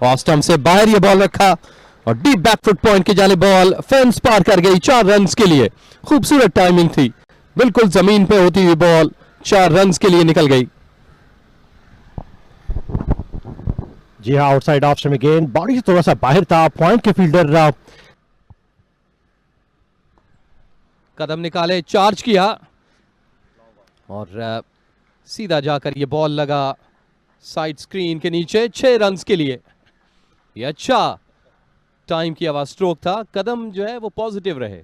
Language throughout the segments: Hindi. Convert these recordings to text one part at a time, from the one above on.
ऑफ स्टंप से बाहर ये बॉल रखा और डीप बैक फुट पॉइंट की जानिब बॉल फेंस पार कर गई 4 रन्स के लिए। खूबसूरत टाइमिंग थी, बिल्कुल जमीन पे होती हुई बॉल 4 रन्स के लिए निकल गई। जी हाँ, आउटसाइड ऑफ स्टंप में गेंद बॉडी से थोड़ा सा बाहर था। पॉइंट के फील्डर कदम निकाले, चार्ज किया और सीधा जाकर ये बॉल लगा साइड स्क्रीन के नीचे 6 रन्स के लिए। ये अच्छा टाइम किया हुआ स्ट्रोक था, कदम जो है वो पॉजिटिव रहे।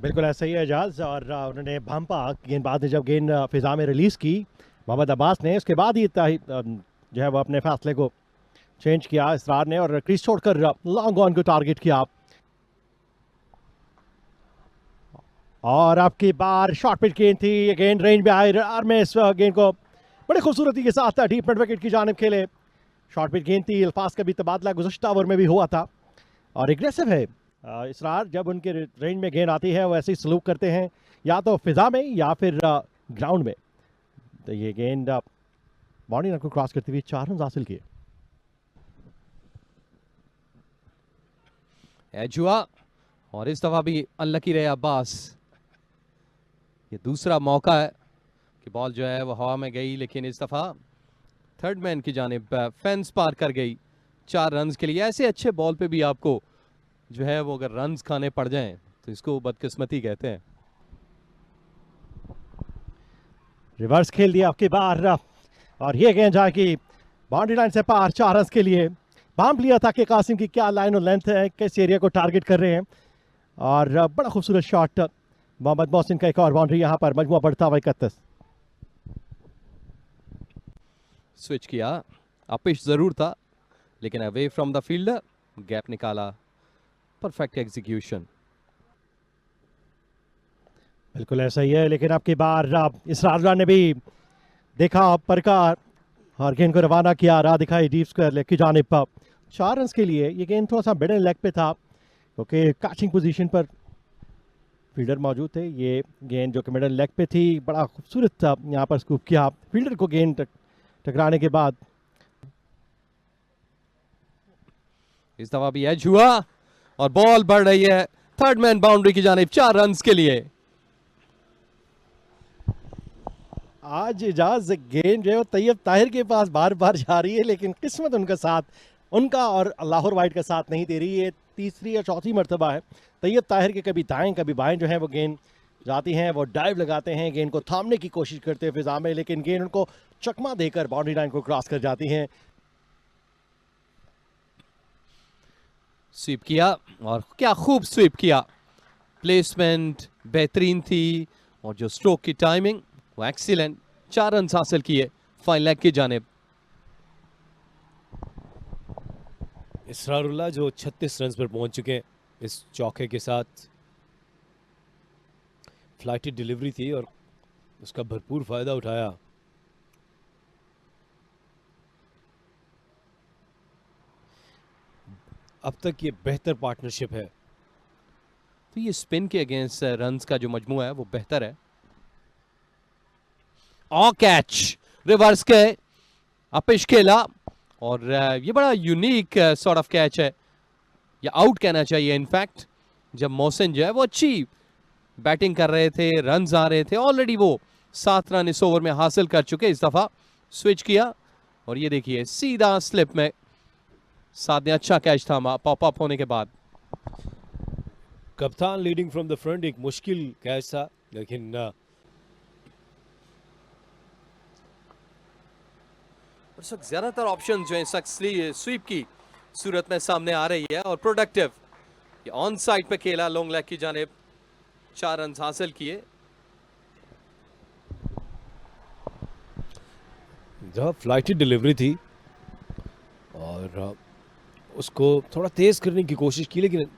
बिल्कुल ऐसा ही है एजाज। और उन्होंने भंपा गेंदबाज ने जब गेंद फिजा में रिलीज की मोहम्मद अब्बास ने, उसके बाद ही जो है वो अपने फैसले को चेंज किया इसरार ने और क्रीज छोड़कर लॉन्ग ऑन को टारगेट किया। और आपकी बार शॉर्ट पिच गेंद थी, ये गेंद रेंज में आई और मैं इस गेंद को बड़ी खूबसूरती के साथ डीप मिड विकेट की जानिब खेले। शॉर्ट पिच गेंद थी, अल्फाज का भी तबादला गुज़श्ता ओवर में भी हुआ था और एग्रेसिव है इसरार। जब उनके रेंज में गेंद आती है वो ऐसे ही सलूक करते हैं, या तो फिजा में या फिर ग्राउंड में। तो ये गेंद बाउंड्री लाइन को क्रॉस करते हुए 4 रन हासिल किए। एज हुआ और इस दफा भी अनलकी रहे अब्बास। ये दूसरा मौका है कि बॉल जो है वो हवा में गई, लेकिन इस दफा थर्ड मैन की जानिब फेंस पार कर गई 4 रन्स के लिए। ऐसे अच्छे बॉल पे भी आपको जो है वो अगर रन्स खाने पड़ जाएं तो इसको बदकिस्मती कहते हैं। रिवर्स खेल दिया आपकी बार और ये गेंद जाएगी बाउंड्री लाइन से पार 4 रन के लिए। भांप लिया था कि कासिम की क्या लाइन और लेंथ है, किस एरिया को टारगेट कर रहे हैं। और बड़ा खूबसूरत शॉट मोहम्मद मोहसिन का, एक और बाउंड्री यहाँ पर। मजमुआ बढ़ता हुआ 31। स्विच किया, अपिश जरूर था लेकिन away from the fielder, gap निकाला, परफेक्ट एग्जीक्यूशन। बिल्कुल ऐसा ही है, लेकिन आपकी बार इसरार ने भी देखा परका और गेंद को रवाना किया, राह दिखाई डीप स्क्वायर लेग की जानिब पर 4 रन के लिए। ये गेंद थोड़ा सा मिडल लेग पे था क्योंकि कैचिंग पोजीशन पर फील्डर मौजूद थे। ये गेंद जो कि मिडल लेग पे थी, बड़ा खूबसूरत था, यहाँ पर स्कूप किया फील्डर को गेंद टकराने के बाद। इस दफा भी एज हुआ और बॉल बढ़ रही है थर्ड मैन बाउंड्री की जानिब 4 रन्स के लिए। आज इजाज गेंद जो है तैयब ताहिर के पास बार बार जा रही है, लेकिन किस्मत उनका साथ, उनका और लाहौर वाइट का साथ नहीं दे रही है। तीसरी या चौथी मरतबा है तैयब ताहिर के कभी दाएं कभी बाएं जो है वो गेंद जाती हैं, वो डाइव लगाते हैं, गेंद को थामने की कोशिश करते हैं फिजा में, लेकिन गेंद उनको चकमा देकर बाउंड्री लाइन को क्रॉस कर जाती हैं। स्वीप किया और क्या खूब स्वीप किया, प्लेसमेंट बेहतरीन थी और जो स्ट्रोक की टाइमिंग वो एक्सीलेंट। 4 रन हासिल किए फाइन लेग की जानिब। इसरारुल्लाह जो 36 रन पर पहुंच चुके हैं इस चौके के साथ। फ्लाइटेड डिलीवरी थी और उसका भरपूर फायदा उठाया। अब तक ये बेहतर पार्टनरशिप है। तो ये स्पिन के अगेंस्ट रन्स का जो मजमू है वो बेहतर है। और कैच रिवर्स के अपिश खेला और ये बड़ा यूनिक सॉर्ट ऑफ कैच है, या आउट कहना चाहिए इनफैक्ट। जब मोहसिन जो है वो अच्छी बैटिंग कर रहे थे, रन्स आ रहे थे, ऑलरेडी वो 7 रन इस ओवर में हासिल कर चुके। इस दफा स्विच किया और ये देखिए सीधा स्लिप में साथ ने अच्छा कैच था पॉप अप होने के बाद। कप्तान लीडिंग फ्रॉम द फ्रंट, एक मुश्किल कैच था, लेकिन इस वक्त ज्यादातर ऑप्शन जो है स्वीप की सूरत में सामने आ रही है और प्रोडक्टिव। ये ऑन साइड पे खेला लॉन्ग लेग की जानिब, 4 रन हासिल किए। जहाँ फ्लाइटेड डिलीवरी थी और उसको थोड़ा तेज करने की कोशिश की, लेकिन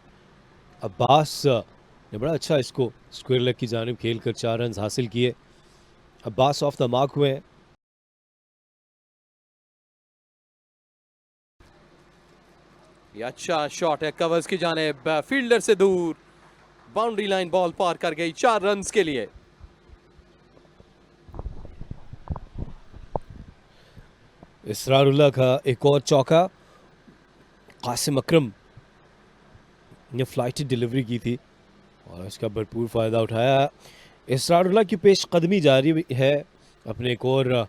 अब्बास ने बड़ा अच्छा इसको स्क्वायर लेग की जानिब खेलकर 4 रन हासिल किए। अब्बास ऑफ द मार्क हुए हैं। ये अच्छा शॉट है कवर्स की जानिब, फील्डर से दूर, बाउंड्री लाइन बॉल पार कर गई 4 रन के लिए। इसरारुल्लाह का एक और चौका कासिम अकरम ने फ्लाइट डिलीवरी की थी और इसका भरपूर फ़ायदा उठाया। इसरारुल्लाह की पेशकदमी जारी है अपने एक और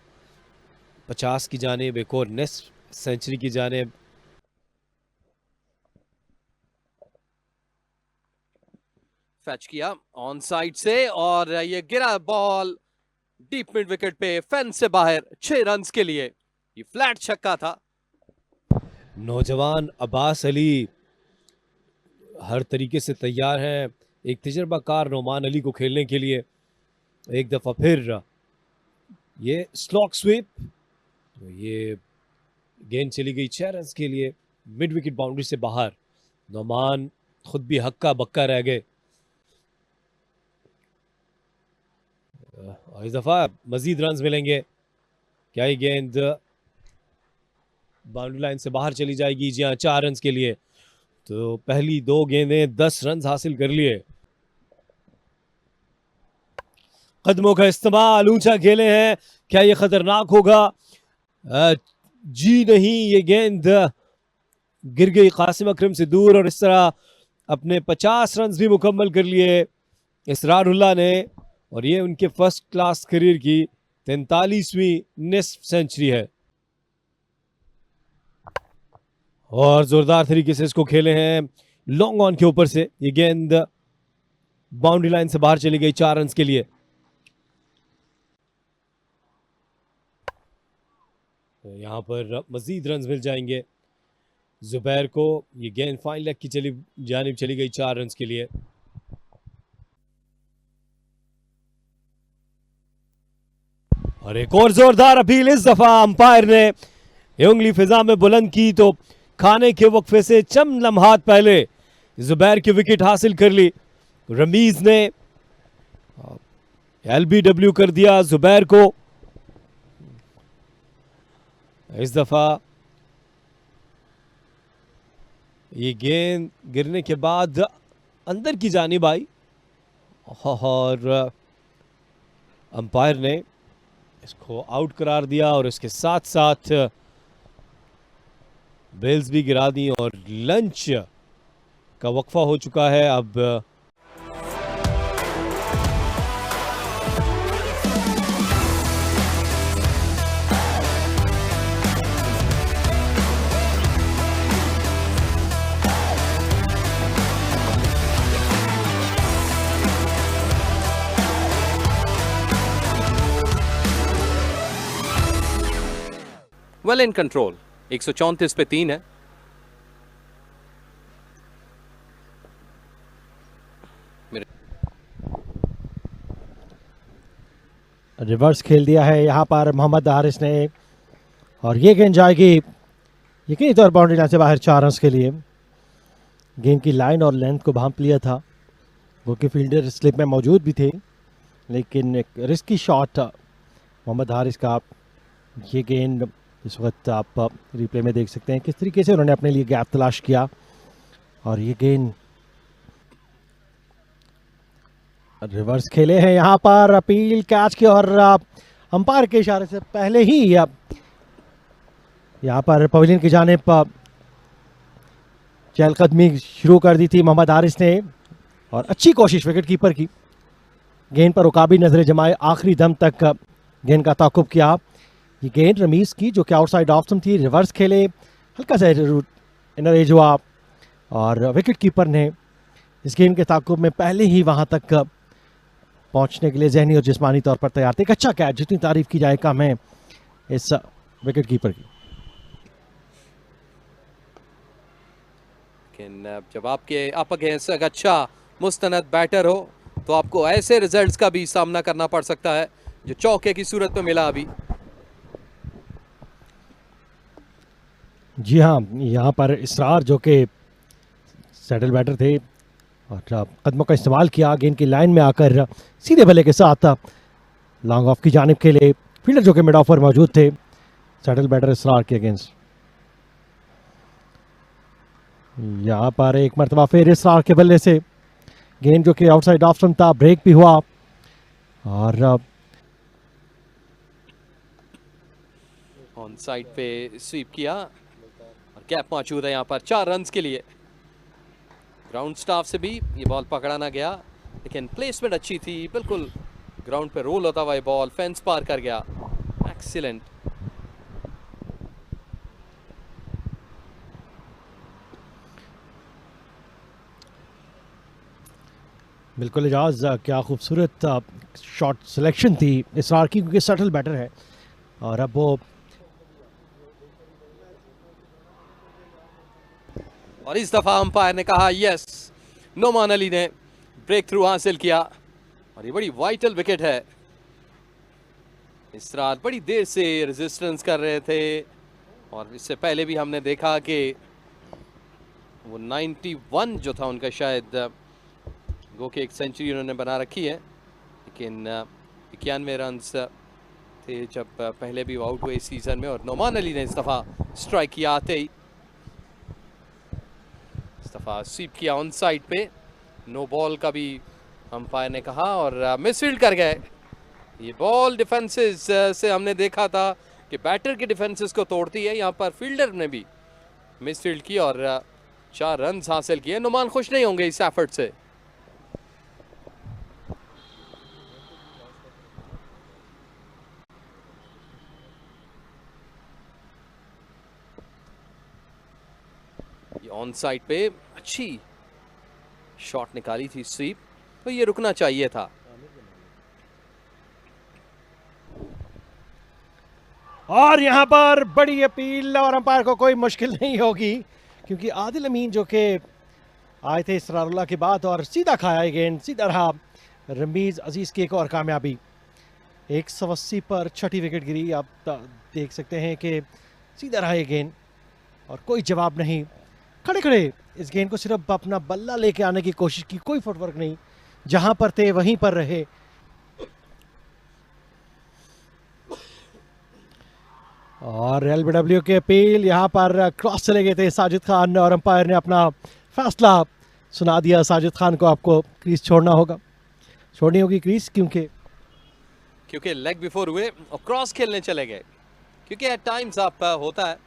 50 की जानिब, एक और नेक्स्ट सेंचुरी की जानिब। फैच किया ऑन साइड से और ये गिरा बॉल डीप मिड विकेट पे, फेंस से बाहर, 6 रन्स के लिए। ये फ्लैट छक्का था। नौजवान अब्बास अली हर तरीके से तैयार हैं एक तजर्बाकार नोमान अली को खेलने के लिए। एक दफ़ा फिर ये स्लॉक स्वीप, तो ये गेंद चली गई 6 रन्स के लिए मिड विकेट बाउंड्री से बाहर। नोमान खुद भी हक्का बक्का रह गए। और इस दफ़ा मजीद रन्स मिलेंगे। क्या ये गेंद बाउंड्री लाइन से बाहर चली जाएगी? जी हाँ, 4 रन्स के लिए। तो पहली 2 गेंदें 10 रन्स हासिल कर लिए। कदमों का इस्तेमाल, ऊंचा खेले हैं, क्या ये खतरनाक होगा? जी नहीं, ये गेंद गिर गई कासिम अकरम से दूर और इस तरह अपने 50 रन्स भी मुकम्मल कर लिए इसरारुल्लाह ने। और ये उनके फर्स्ट क्लास करियर की 43वीं निस्फ सेंचुरी है। और जोरदार तरीके से इसको खेले हैं लॉन्ग ऑन के ऊपर से। ये गेंद बाउंड्री लाइन से बाहर चली गई 4 रन्स के लिए। तो यहां पर मजीद रन्स मिल जाएंगे जुबैर को। ये गेंद फाइन लेग की जानिब चली गई 4 रन्स के लिए। और एक और जोरदार अपील इस दफा अंपायर ने ये उंगली फिजा में बुलंद की तो खाने के वक्फे से चंद लम्हात पहले जुबैर की विकेट हासिल कर ली। रमीज ने एलबीडब्ल्यू कर दिया जुबैर को। इस दफा ये गेंद गिरने के बाद अंदर की जानिब आई और अंपायर ने इसको आउट करार दिया और इसके साथ साथ बेल्स भी गिरा दी और लंच का वक्फा हो चुका है। अब वेल इन कंट्रोल, 134 पे 3 है। रिवर्स खेल दिया है यहाँ पर मोहम्मद हारिस ने और ये गेंद जाएगी यकीनी तौर बाउंड्री लाइन से बाहर 4 रन्स के लिए। गेंद की लाइन और लेंथ को भांप लिया था, वो कि फील्डर स्लिप में मौजूद भी थे, लेकिन एक रिस्की शॉट मोहम्मद हारिस का। ये गेंद इस वक्त आप रिप्ले में देख सकते हैं किस तरीके से उन्होंने अपने लिए गैप तलाश किया। और ये गेंद रिवर्स खेले हैं यहाँ पर, अपील कैच की और अंपायर के इशारे से पहले ही यहाँ पर पवेलियन की जानिब चहलकदमी शुरू कर दी थी मोहम्मद हारिस ने। और अच्छी कोशिश विकेट कीपर की, गेंद पर उकाबी नजरें जमाए, आखिरी दम तक गेंद का ताकुब किया। ये गेंद रमीज की जो कि आउटसाइड ऑफ स्टंप थी, रिवर्स खेले, हल्का सा इनर एज हुआ और विकेट कीपर ने इस गेंद के ताकुब में पहले ही वहां तक पहुंचने के लिए जहनी और जिस्मानी तौर पर तैयार थे। एक अच्छा कैच, जितनी तारीफ की जाए कम है इस विकेट कीपर की। लेकिन जब आप अगेंस्ट एक अच्छा मुस्तनद बैटर हो तो आपको ऐसे रिजल्ट्स का भी सामना करना पड़ सकता है जो चौके की सूरत में मिला अभी। जी हाँ, यहाँ पर इसरार जो कि सैडल बैटर थे और कदमों का इस्तेमाल किया, गेंद की लाइन में आकर सीधे बल्ले के साथ लॉन्ग ऑफ की जानिब खेले। फील्डर जो कि मिड ऑफ पर मौजूद थे, सैडल बैटर इसरार के अगेंस्ट। यहाँ पर एक मरतबा फिर इसरार के बल्ले से गेंद जो कि आउटसाइड ऑफ स्टंप था, ब्रेक भी हुआ और ऑन साइड पे स्वीप किया और गैप मौजूद है यहाँ पर 4 रन्स के लिए। ग्राउंड स्टाफ से भी ये बॉल पकड़ा ना गया, लेकिन प्लेसमेंट अच्छी थी, बिल्कुल ग्राउंड पे रोल होता हुआ ये बॉल फेंस पार कर गया। एक्सीलेंट। बिल्कुल एजाज, क्या खूबसूरत शॉट सिलेक्शन थी इसरार की, क्योंकि सटल बैटर है और अब वो और इस दफा अंपायर ने कहा यस, नोमान अली ने ब्रेक थ्रू हासिल किया और ये बड़ी वाइटल विकेट है। इसरार बड़ी देर से रेजिस्टेंस कर रहे थे और इससे पहले भी हमने देखा कि वो 91 जो था उनका, शायद गो के एक सेंचुरी उन्होंने बना रखी है, लेकिन 91 रन्स थे जब पहले भी वो आउट हुए इस सीजन में। और नोमान अली ने इस दफा स्ट्राइक किया आते ही, इस दफा स्वीप किया ऑन साइड पे, नो बॉल का भी अंपायर ने कहा और मिसफील्ड कर गए। ये बॉल डिफेंसेस से हमने देखा था कि बैटर के डिफेंसेस को तोड़ती है, यहाँ पर फील्डर ने भी मिसफील्ड की और 4 रन्स हासिल किए। नुमान खुश नहीं होंगे इस एफर्ट से। ये ऑन साइड पे अच्छी शॉट निकाली थी स्वीप, तो ये रुकना चाहिए था। और यहाँ पर बड़ी अपील और अंपायर को कोई मुश्किल नहीं होगी, क्योंकि आदिल अमीन जो कि आए थे इसरारुल्लाह के बाद और सीधा खाया गेंद, सीधा रहा। रमीज अजीज की एक और कामयाबी, 180 पर छठी विकेट गिरी। आप देख सकते हैं कि सीधा रहा ये गेंद और कोई जवाब नहीं। खड़े खड़े इस गेंद को सिर्फ अपना बल्ला लेके आने की कोशिश की, कोई फुटवर्क नहीं, जहां पर थे वहीं पर रहे। और एलबीडब्ल्यू के अपील, यहाँ पर क्रॉस चले गए थे साजिद खान और अंपायर ने अपना फैसला सुना दिया। साजिद खान को आपको क्रीज छोड़नी होगी क्रीज, क्योंकि लेग बिफोर हुए और क्रॉस खेलने चले गए, क्योंकि एट टाइम्स आप होता है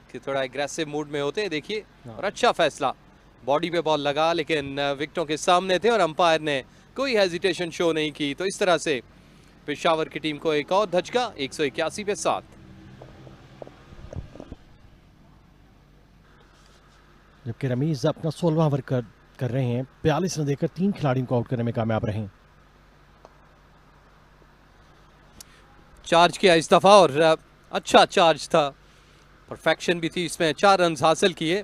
कि थोड़ा एग्रेसिव मूड में होते हैं। देखिए, और अच्छा फैसला, बॉडी पे बॉल लगा लेकिन विकेटों के सामने थे और अंपायर ने कोई हेजिटेशन शो नहीं की। तो इस तरह से पेशावर की टीम को एक और धचका 181 पे 7। जबकि रमीज अपना 16वां ओवर कर रहे हैं, 42 रन देकर 3 खिलाड़ियों को आउट करने में कामयाब रहे। चार्ज किया इस दफा और अच्छा चार्ज था, परफेक्शन भी थी इसमें। 4 रन हासिल किए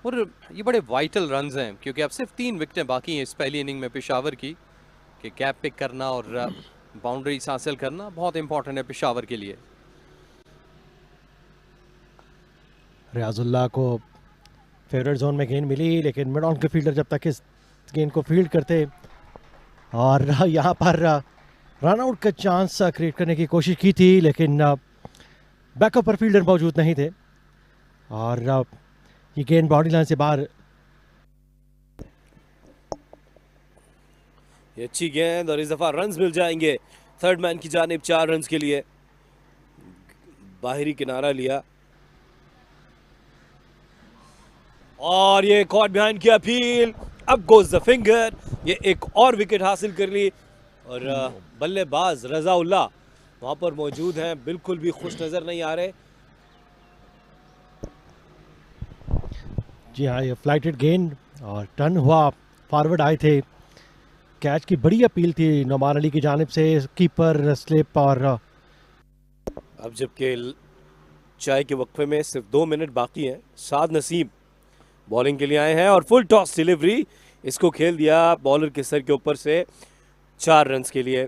और ये बड़े वाइटल रन्स हैं, क्योंकि अब सिर्फ 3 विकेटें बाकी हैं इस पहली इनिंग में पेशावर की, कि गैप पिक करना और बाउंड्रीज हासिल करना बहुत इंपॉर्टेंट है पेशावर के लिए। रियाजुल्लाह को फेवरेट जोन में गेंद मिली, लेकिन मिड ऑन के फील्डर जब तक इस गेंद को फील्ड करते और यहाँ पर रन आउट का चांस क्रिएट करने की कोशिश की थी, लेकिन बैकअप पर फील्डर मौजूद नहीं थे और ये गेंद बाउंड्री लाइन से बाहर। ये अच्छी गेंद और इस दफा रन्स मिल जाएंगे थर्ड मैन की जानिब। 4 रन्स के लिए बाहरी किनारा लिया और ये कॉट बिहाइंड की अपील, अब गोज द फिंगर। ये एक और विकेट हासिल कर ली और बल्लेबाज रजाउल्लाह वहां पर मौजूद हैं, बिल्कुल भी खुश नजर नहीं आ रहे। जी हाँ, ये फ्लाइटेड गेंद और टर्न हुआ, फॉरवर्ड आए थे। कैच की बड़ी अपील थी नोमान अली की जानिब से, कीपर स्लिप। और अब जबकि चाय के वक्फे में सिर्फ 2 मिनट बाकी हैं, साद नसीम बॉलिंग के लिए आए हैं और फुल टॉस डिलीवरी, इसको खेल दिया बॉलर के सर के ऊपर से 4 रन्स के लिए।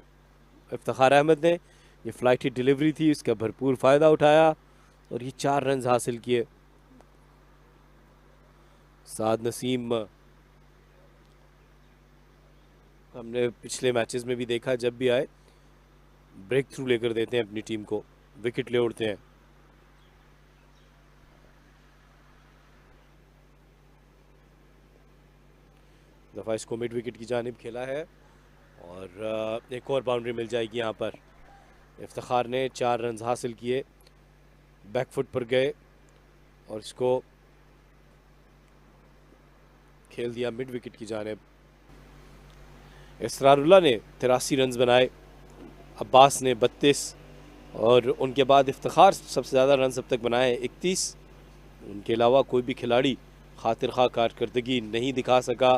इफ्तिखार अहमद ने ये फ्लाइटी डिलीवरी थी, इसका भरपूर फ़ायदा उठाया और ये 4 रन्स हासिल किए। साद नसीम हमने पिछले मैचेस में भी देखा, जब भी आए ब्रेक थ्रू लेकर देते हैं अपनी टीम को, विकेट ले उड़ते हैं। दफा इसको मिड विकेट की जानिब खेला है और एक और बाउंड्री मिल जाएगी यहाँ पर। इफ्तिखार ने 4 रन हासिल किए, बैकफुट पर गए और इसको खेल दिया मिड विकेट की जानिब। इसरारुल्लाह ने 83 रन बनाए, अब्बास ने 32 और उनके बाद इफ्तिखार सबसे ज़्यादा रन अब तक बनाए 31। उनके अलावा कोई भी खिलाड़ी खातिर खा कारकर्दगी नहीं दिखा सका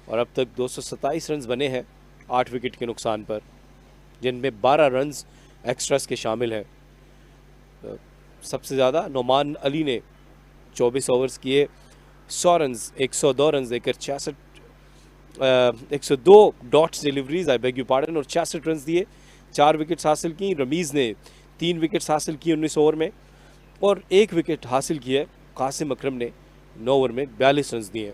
और अब तक 227 रन बने हैं 8 विकेट के नुकसान पर, जिनमें 12 रन एक्स्ट्रास के शामिल हैं। सबसे ज़्यादा नोमान अली ने 24 ओवर्स किए, 100 रन 102 रन देकर 102 dots deliveries I beg you pardon और 66 रन दिए, 4 विकेट्स हासिल की। रमीज़ ने 3 विकेट्स हासिल की 19 ओवर में और 1 विकेट हासिल की है कासिम अकरम ने 9 ओवर में 42 रन दिए।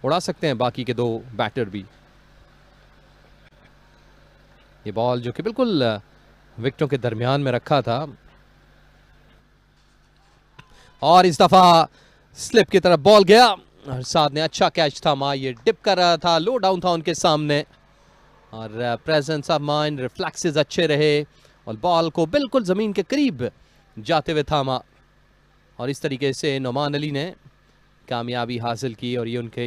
उड़ा सकते हैं बाकी के 2 बैटर भी। ये बॉल जो कि बिल्कुल विकेटों के दरमियान में रखा था और इस दफा स्लिप की तरफ बॉल गया और साथ ने अच्छा कैच था। ये डिप कर रहा था, लो डाउन था उनके सामने और प्रेजेंस ऑफ माइंड, रिफ्लेक्सेस अच्छे रहे और बॉल को बिल्कुल जमीन के करीब जाते हुए थामा और इस तरीके से नोमान अली ने कामयाबी हासिल की और ये उनके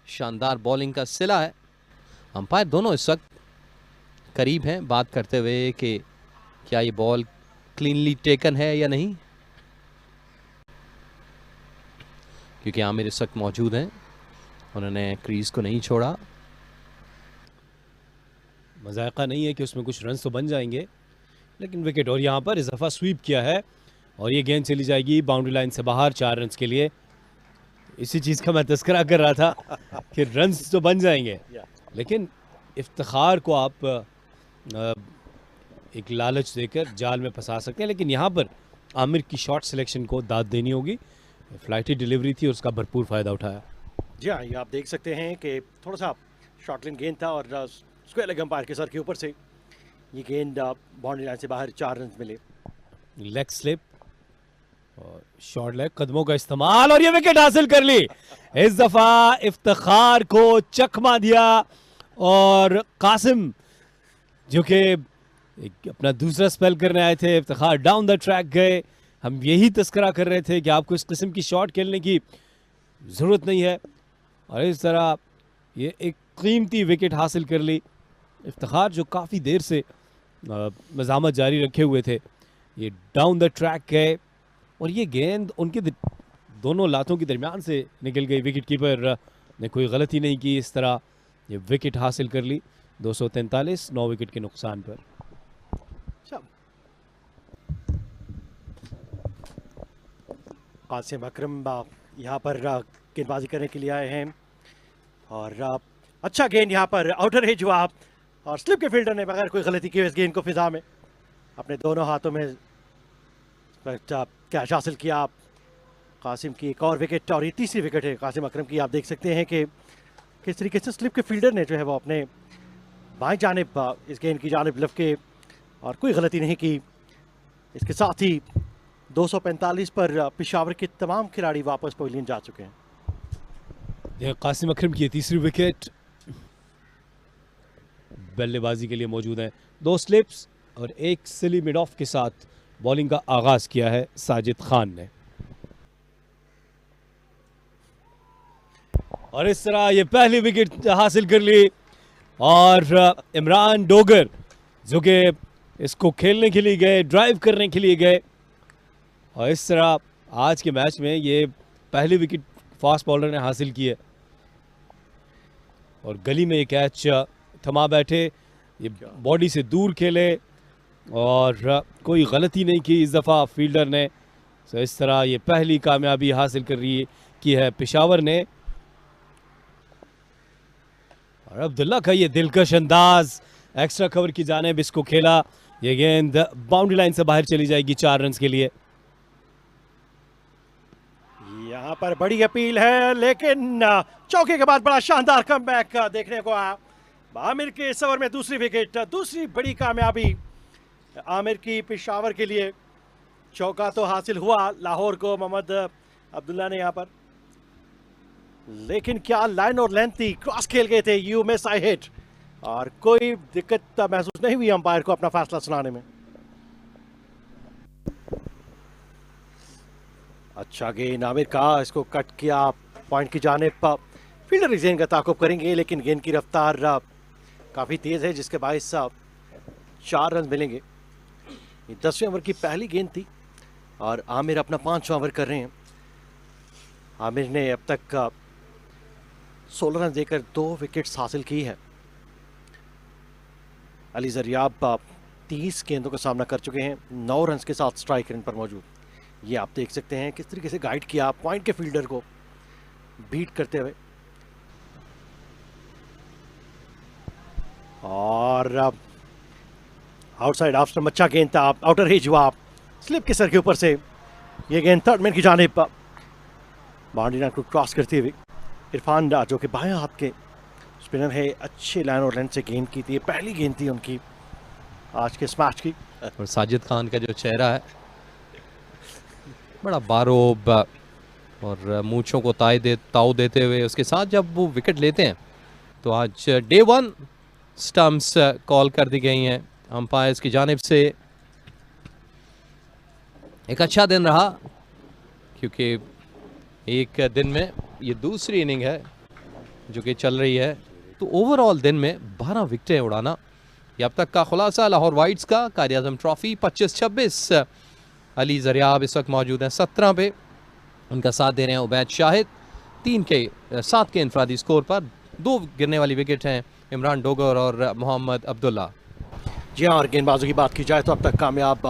शानदार बॉलिंग का सिला है। अंपायर दोनों इस वक्त करीब हैं बात करते हुए कि क्या ये बॉल क्लीनली टेकन है या नहीं, क्योंकि आमिर इस वक्त मौजूद हैं, उन्होंने क्रीज को नहीं छोड़ा। मजाका नहीं है कि उसमें कुछ रन तो बन जाएंगे, लेकिन विकेट और यहाँ पर इस दफ़ा स्वीप किया है और ये गेंद चली जाएगी बाउंड्री लाइन से बाहर 4 रन के लिए। इसी चीज़ का मैं तस्करा कर रहा था कि रन्स तो बन जाएंगे, लेकिन इफ्तिखार को आप एक लालच देकर जाल में फंसा सकते हैं। लेकिन यहाँ पर आमिर की शॉट सिलेक्शन को दाद देनी होगी, फ्लाइटी डिलीवरी थी और उसका भरपूर फ़ायदा उठाया। जी हाँ, ये आप देख सकते हैं कि थोड़ा सा शॉर्ट लेन गेंद था और स्क्वायर लेग अंपायर के सर के ऊपर से ये गेंद बाउंड्री लाइन से बाहर 4 रन मिले। लेग स्लिप और शॉर्ट लेग कदमों का इस्तेमाल और ये विकेट हासिल कर ली। इस दफा इफ्तिखार को चकमा दिया और कासिम जो कि अपना दूसरा स्पेल करने आए थे, इफ्तिखार डाउन द ट्रैक गए। हम यही तस्करा कर रहे थे कि आपको इस किस्म की शॉट खेलने की ज़रूरत नहीं है और इस तरह ये एक कीमती विकेट हासिल कर ली। इफ्तिखार जो काफ़ी देर से मज़ामत जारी रखे हुए थे, ये डाउन द ट्रैक गए और ये गेंद उनके दोनों लातों के दरमियान से निकल गई। विकेट कीपर ने कोई गलती नहीं की, इस तरह ये विकेट हासिल कर ली 243 9 विकेट के नुकसान पर। कासिम अकरम यहाँ पर गेंदबाजी करने के लिए आए हैं और अच्छा गेंद यहाँ पर आउटर एज हुआ और स्लिप के फील्डर ने बगैर कोई गलती की इस गेंद को फिजा में अपने दोनों हाथों में कैच हासिल किया। कासिम की एक और विकेट और ये तीसरी विकेट है कासिम अकरम की। आप देख सकते हैं कि किस तरीके से स्लिप के फील्डर ने जो है वो अपने बाएं जानिब इस गेंद की जानिब लिफ्ट के और कोई गलती नहीं की। इसके साथ ही 245 पर पेशावर के तमाम खिलाड़ी वापस पवेलियन जा चुके हैं। कासिम अकरम की तीसरी विकेट बल्लेबाजी के लिए मौजूद है। 2 स्लिप्स और एक सिली मिड ऑफ के साथ बॉलिंग का आगाज किया है साजिद खान ने और इस तरह ये पहली विकेट हासिल कर ली और इमरान डोगर जो कि इसको खेलने के लिए गए, ड्राइव करने के लिए गए और इस तरह आज के मैच में ये पहली विकेट फास्ट बॉलर ने हासिल की है और गली में ये कैच थमा बैठे, ये बॉडी से दूर खेले और कोई गलती नहीं की इस दफ़ा फील्डर ने। तो इस तरह ये पहली कामयाबी हासिल की है पेशावर ने और अब्दुल्ला का ये दिलकश अंदाज एक्स्ट्रा कवर की जानिब इसको खेला। ये गेंद बाउंड्री लाइन से बाहर चली जाएगी 4 रन के लिए। यहाँ यहाँ पर बड़ी अपील है, लेकिन चौके के बाद बड़ा शानदार कमबैक देखने को आया। आमिर के इस ओवर में दूसरी विकेट, दूसरी बड़ी कामयाबी आमिर की पेशावर के लिए। चौका तो हासिल हुआ लाहौर को मोहम्मद अब्दुल्ला ने यहाँ पर, लेकिन क्या लाइन और लेंथ थी, क्रॉस खेल गए थे, यू मिस आई हिट, और कोई दिक्कत महसूस नहीं हुई अंपायर को अपना फैसला सुनाने में। अच्छा गेंद आमिर का, इसको कट किया पॉइंट की जानिब। फील्डर इस गेंद का ताकुब करेंगे, लेकिन गेंद की रफ्तार काफ़ी तेज़ है, जिसके बायस 4 रन मिलेंगे। ये 10वें ओवर की पहली गेंद थी और आमिर अपना 5वां ओवर कर रहे हैं। आमिर ने अब तक 16 रन देकर 2 विकेट्स हासिल की है। अली जरियाब 30 गेंदों का सामना कर चुके हैं, 9 रन के साथ स्ट्राइक रेट पर मौजूद। ये आप देख सकते हैं किस तरीके से गाइड किया पॉइंट के फील्डर को बीट करते हुए। और आउटसाइड ऑफ स्टंप अच्छा गेंद था, आउटर हिज हुआ स्लिप के सर के ऊपर से। ये गेंद थर्ड मैन की जानिब बाउंड्री लाइन को क्रॉस करते हुए इरफान जो कि बाएं हाथ के स्पिनर है, अच्छे लाइन और लेंथ से गेंद की थी। पहली गेंद थी उनकी आज के इस मैच की। और साजिद खान का जो चेहरा है बड़ा बारोब और मूंछों को ताव देते हुए, उसके साथ जब वो विकेट लेते हैं तो आज डे 1 स्टंप्स कॉल कर दी गई हैं अंपायर्स की जानिब से। एक अच्छा दिन रहा, क्योंकि एक दिन में ये दूसरी इनिंग है जो कि चल रही है, तो ओवरऑल दिन में 12 विकेटें उड़ाना, ये अब तक का खुलासा लाहौर वाइट्स का। कायद आज़म ट्रॉफी 25-26। अली जरियाब इस वक्त मौजूद हैं 17 पे, उनका साथ दे रहे हैं उबैद शाहिद। 7 के इनफरादी स्कोर पर 2 गिरने वाली विकेट हैं इमरान डोगर और मोहम्मद अब्दुल्ला। जी हाँ, और गेंदबाजों की बात की जाए तो अब तक कामयाब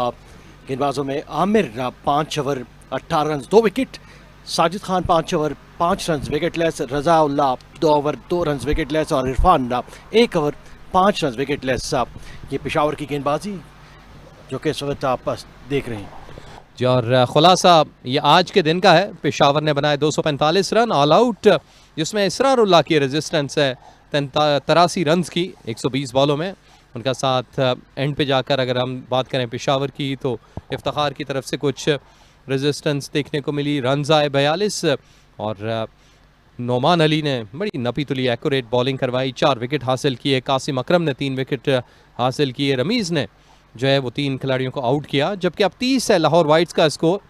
गेंदबाजों में Aamir 5 over 18 run 2 wicket, Sajid Khan 5 over 5 run wicketless, Raza Ullah 2 over 2 run wicketless और Irfan 1 over 5 run wicketless. ये पेशावर की गेंदबाजी जो कि इस वक्त आप देख रहे हैं। जी, और खुलासा ये आज के दिन का है। पेशावर ने बनाए 245 रन ऑल आउट, जिसमें इसरारुल्लाह की रेजिस्टेंस है 83 रन की 120 बॉलों में। उनका साथ एंड पे जाकर अगर हम बात करें पेशावर की, तो इफ्तिखार की तरफ से कुछ रेजिस्टेंस देखने को मिली। रन्स आए 42 और नोमान अली ने बड़ी नपी तुली एक्यूरेट बॉलिंग करवाई, 4 विकेट हासिल किए। कासिम अकरम ने 3 विकेट हासिल किए। रमीज़ ने जो है वो 3 खिलाड़ियों को आउट किया, जबकि अब 30 है लाहौर वाइट्स का स्कोर।